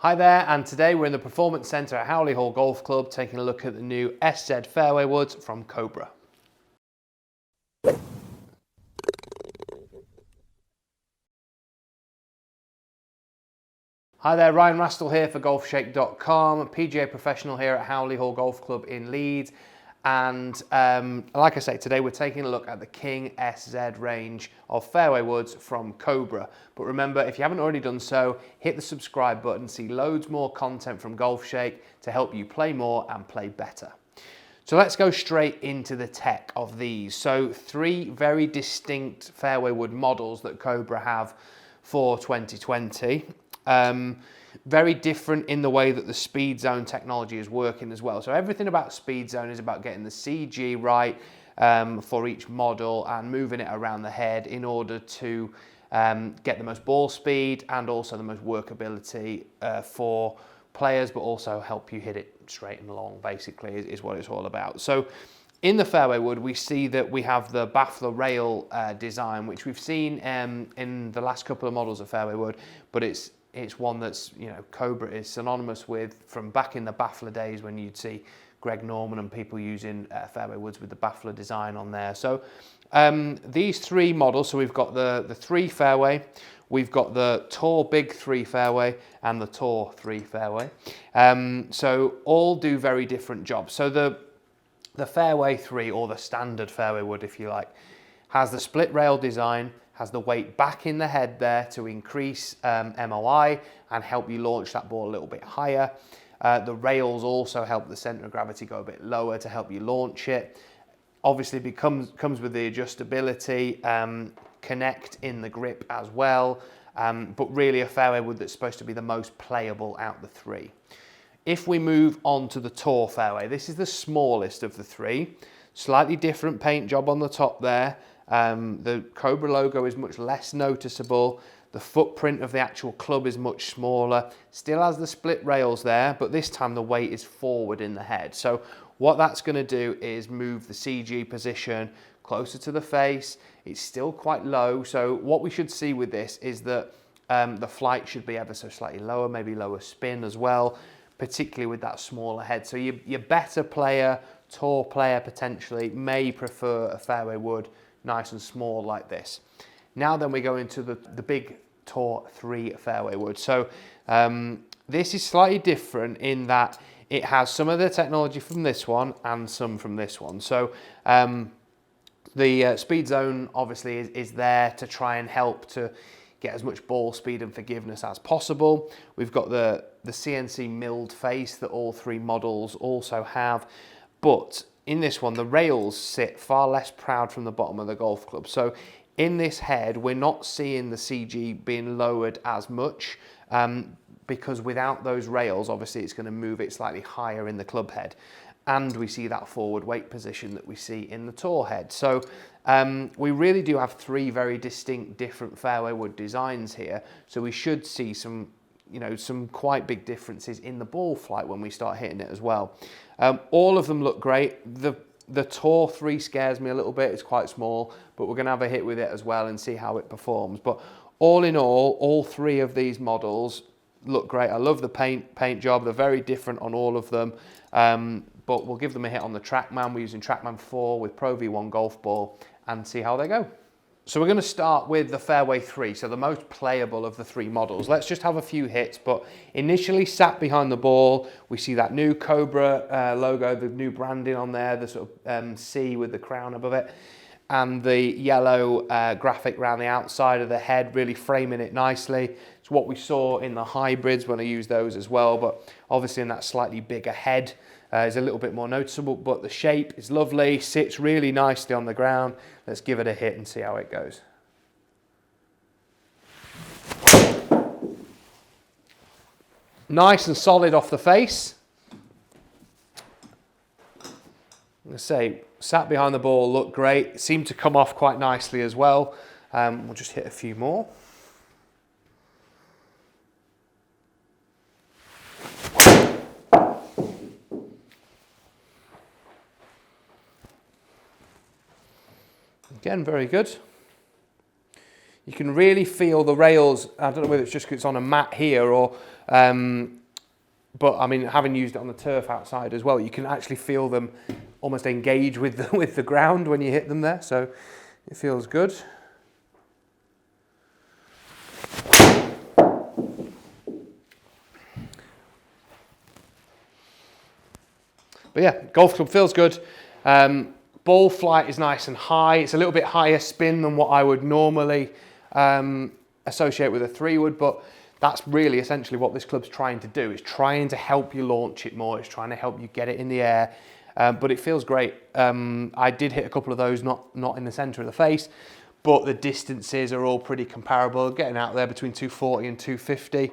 Hi there, and today we're in the Performance Centre at Howley Hall Golf Club taking a look at the new SZ fairway woods from Cobra. Hi there, Ryan Rastall here for GolfShake.com, PGA professional here at Howley Hall Golf Club in Leeds. And like I say, today we're taking a look at the King SZ range of fairway woods from Cobra. But remember, if you haven't already done so, hit the subscribe button, see loads more content from GolfShake to help you play more and play better. So let's go straight into the tech of these. So three very distinct fairway wood models that Cobra have for 2020. Very different in the way that the Speed Zone technology is working as well. So everything about Speed Zone is about getting the CG right for each model and moving it around the head in order to get the most ball speed and also the most workability for players, but also help you hit it straight and long, basically, is what it's all about. So in the fairway wood, we see that we have the baffler rail design, which we've seen in the last couple of models of fairway wood, but it's one that's, you know, Cobra is synonymous with from back in the baffler days when you'd see Greg Norman and people using fairway woods with the baffler design on there. So these three models, so we've got the 3 fairway, we've got the Tour Big 3 fairway and the Tour 3 fairway. So all do very different jobs. So the fairway 3, or the standard fairway wood if you like, has the split rail design, has the weight back in the head there to increase MOI and help you launch that ball a little bit higher. The rails also help the centre of gravity go a bit lower to help you launch it. Obviously comes with the adjustability, connect in the grip as well, but really a fairway wood that's supposed to be the most playable out the 3. If we move on to the Tour fairway, this is the smallest of the 3. Slightly different paint job on the top there. The Cobra logo is much less noticeable. The footprint of the actual club is much smaller. Still has the split rails there, but this time the weight is forward in the head. So what that's going to do is move the CG position closer to the face. It's still quite low. So what we should see with this is that the flight should be ever so slightly lower, maybe lower spin as well, particularly with that smaller head. So your better player, tour player potentially, may prefer a fairway wood nice and small like this. Now then we go into the big Tour 3 fairway wood. So this is slightly different in that it has some of the technology from this one and some from this one. So the Speed Zone obviously is there to try and help to get as much ball speed and forgiveness as possible. We've got the CNC milled face that all 3 models also have, but in this one, the rails sit far less proud from the bottom of the golf club. So in this head, we're not seeing the CG being lowered as much because without those rails, obviously it's going to move it slightly higher in the club head. And we see that forward weight position that we see in the Tour head. So we really do have 3 very distinct different fairway wood designs here. So we should see some quite big differences in the ball flight when we start hitting it as well. All of them look great. The Tour 3 scares me a little bit. It's quite small, but we're going to have a hit with it as well and see how it performs. But all in all 3 of these models look great. I love the paint job. They're very different on all of them. But we'll give them a hit on the TrackMan. We're using TrackMan 4 with Pro V1 golf ball and see how they go. So we're going to start with the fairway 3, so the most playable of the 3 models. Let's just have a few hits, but initially sat behind the ball, we see that new Cobra logo, the new branding on there, the sort of C with the crown above it, and the yellow graphic around the outside of the head, really framing it nicely. It's what we saw in the hybrids when I used those as well, but obviously in that slightly bigger head is a little bit more noticeable, but the shape is lovely, sits really nicely on the ground. Let's give it a hit and see how it goes. Nice and solid off the face. I'm going to say, sat behind the ball, looked great. Seemed to come off quite nicely as well. We'll just hit a few more. Again, very good. You can really feel the rails. I don't know whether it's just because it's on a mat here or, but I mean, having used it on the turf outside as well, you can actually feel them almost engage with the ground when you hit them there. So it feels good. But yeah, golf club feels good. Ball flight is nice and high. It's a little bit higher spin than what I would normally associate with a 3-wood, but that's really essentially what this club's trying to do. It's trying to help you launch it more. It's trying to help you get it in the air, but it feels great. I did hit a couple of those, not in the center of the face, but the distances are all pretty comparable, getting out there between 240 and 250.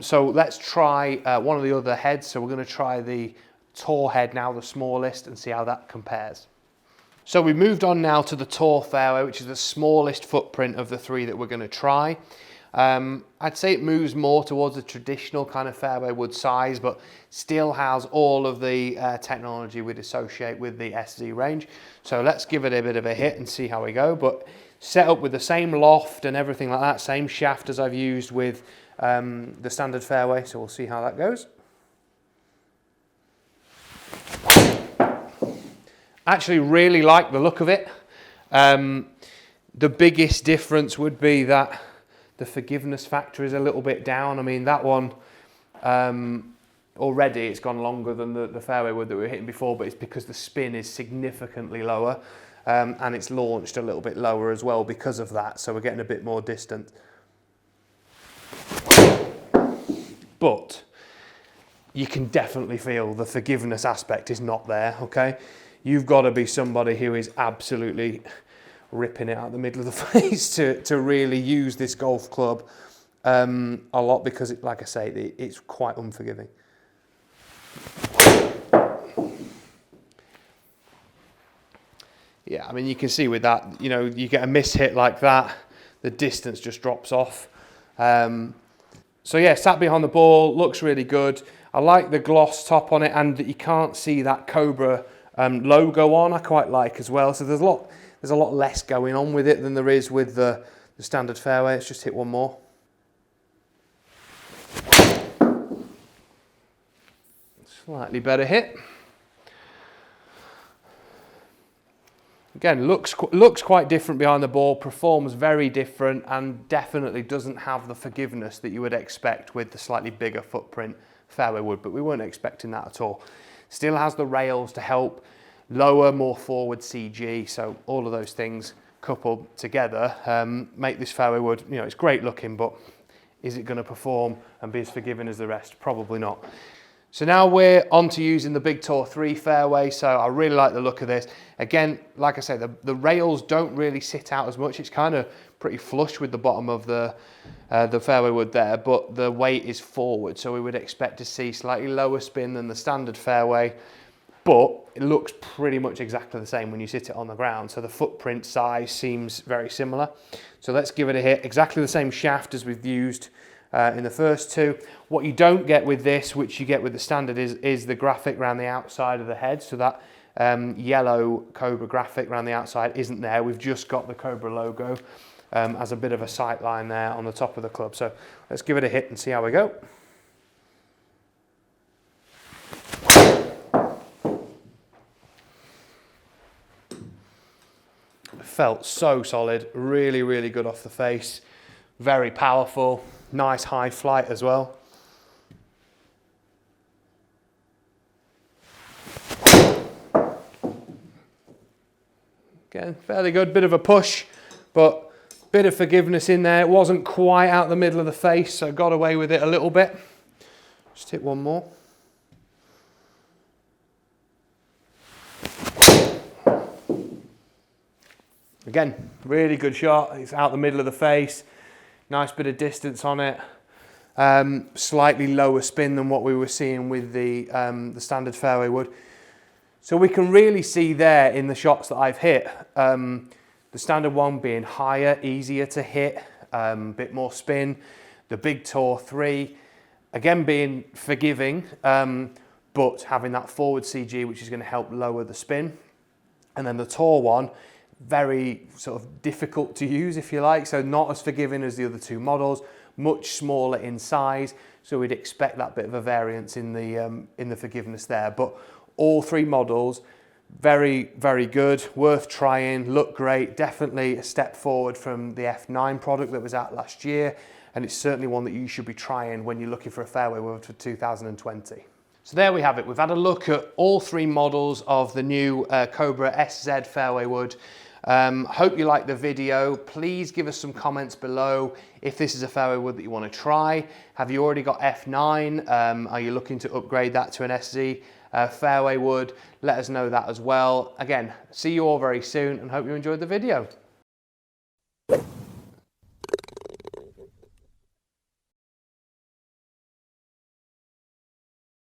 So let's try one of the other heads. So we're going to try the Tour head now, the smallest, and see how that compares. So we moved on now to the Tour fairway, which is the smallest footprint of the 3 that we're going to try. I'd say it moves more towards the traditional kind of fairway wood size, but still has all of the technology we'd associate with the SZ range. So let's give it a bit of a hit and see how we go. But set up with the same loft and everything like that, same shaft as I've used with the standard fairway. So we'll see how that goes. Actually really like the look of it. The biggest difference would be that the forgiveness factor is a little bit down. I mean, that one, already it's gone longer than the fairway wood that we were hitting before, but it's because the spin is significantly lower, and it's launched a little bit lower as well because of that, so we're getting a bit more distant. But you can definitely feel the forgiveness aspect is not there, okay? You've got to be somebody who is absolutely ripping it out the middle of the face to really use this golf club a lot, because, like I say, it's quite unforgiving. Yeah, I mean, you can see with that, you know, you get a miss hit like that, the distance just drops off. So yeah, sat behind the ball, looks really good. I like the gloss top on it, and that you can't see that Cobra logo on, I quite like as well. So there's a lot less going on with it than there is with the standard fairway. Let's just hit one more. Slightly better hit. Again, looks quite different behind the ball, performs very different, and definitely doesn't have the forgiveness that you would expect with the slightly bigger footprint fairway wood, but we weren't expecting that at all. Still has the rails to help lower, more forward CG, so all of those things coupled together make this fairway wood, you know, it's great looking, but is it going to perform and be as forgiving as the rest? Probably not. So now we're on to using the Big Tour 3 fairway, so I really like the look of this. Again, like I say, the rails don't really sit out as much. It's kind of pretty flush with the bottom of the fairway wood there, but the weight is forward, so we would expect to see slightly lower spin than the standard fairway, but it looks pretty much exactly the same when you sit it on the ground, so the footprint size seems very similar. So let's give it a hit. Exactly the same shaft as we've used in the first two. What you don't get with this, which you get with the standard, is the graphic around the outside of the head. So that yellow Cobra graphic around the outside isn't there. We've just got the Cobra logo as a bit of a sight line there on the top of the club. So let's give it a hit and see how we go. Felt so solid, really, really good off the face, very powerful, nice high flight as well. Again, fairly good, bit of a push, but bit of forgiveness in there. It wasn't quite out the middle of the face, so got away with it a little bit. Just hit one more. Again, really good shot. It's out the middle of the face. Nice bit of distance on it. Slightly lower spin than what we were seeing with the standard fairway wood. So we can really see there in the shots that I've hit, the standard one being higher, easier to hit, bit more spin. The Big Tour 3, again being forgiving, but having that forward CG, which is going to help lower the spin. And then the Tour one, very sort of difficult to use, if you like, so not as forgiving as the other two models, much smaller in size, so we'd expect that bit of a variance in the forgiveness there. But all three models, very, very good, worth trying, look great, definitely a step forward from the F9 product that was out last year, and it's certainly one that you should be trying when you're looking for a fairway wood for 2020. So there we have it. We've had a look at all three models of the new Cobra SZ fairway wood. Hope you liked the video. Please give us some comments below if this is a fairway wood that you want to try. Have you already got F9? Are you looking to upgrade that to an SZ fairway wood? Let us know that as well. Again, see you all very soon and hope you enjoyed the video.